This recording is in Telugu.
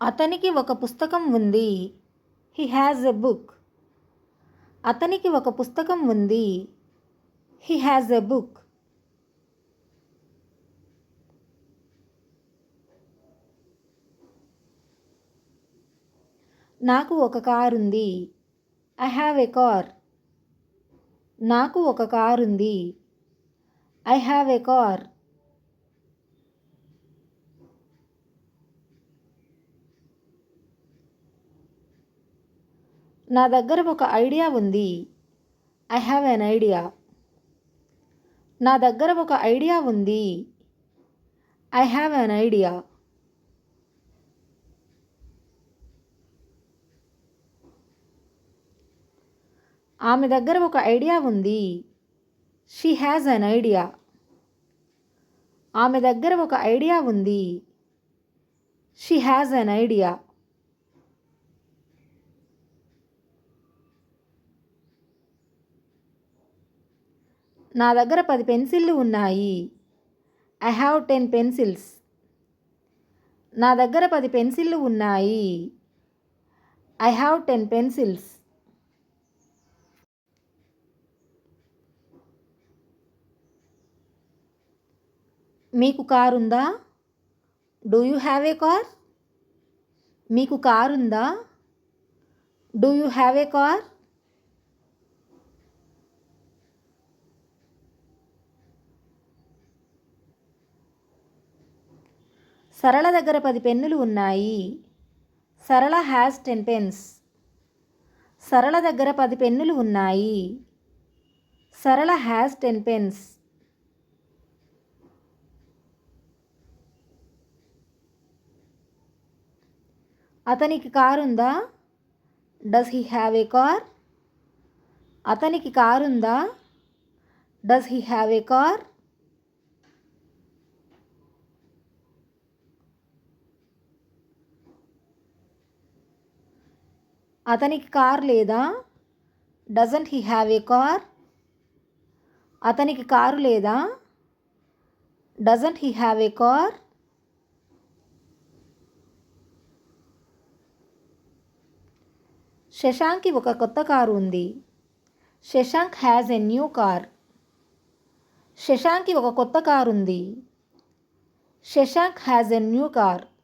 అతనికి ఒక పుస్తకం ఉంది. He has a book. అతనికి ఒక పుస్తకం ఉంది. He has a book. నాకు ఒక కారుంది. I have a car. నాకు ఒక కారుంది. I have a car. నా దగ్గర ఒక ఐడియా ఉంది. I have an idea. నా దగ్గర ఒక ఐడియా ఉంది. I have an idea. ఆమె దగ్గర ఒక ఐడియా ఉంది. She has an idea. ఆమె దగ్గర ఒక ఐడియా ఉంది. She has an idea. నా దగ్గర 10 పెన్సిళ్ళు ఉన్నాయి. I have 10 pencils. నా దగ్గర 10 పెన్సిళ్ళు ఉన్నాయి. I have 10 pencils. మీకు కారుందా? Do you have a car? మీకు కారుందా? Do you have a car? Sarala దగ్గర 10 పెన్నులు ఉన్నాయి. సరళ హ్యాస్ 10 పెన్స్. సరళ దగ్గర 10 పెన్నులు ఉన్నాయి. సరళ హ్యాస్ 10 పెన్స్. అతనికి కారుందా? Does he have a car? అతనికి కారుందా? Does he have a car? అతనికి కార్ లేదా? Doesn't he have a car? అతనికి కారు లేదా? Doesn't he have a car? శశాంక్కి ఒక కొత్త కారు ఉంది. Shashank has a new car. శశాంక్కి ఒక కొత్త కారు ఉంది. Shashank has a new car.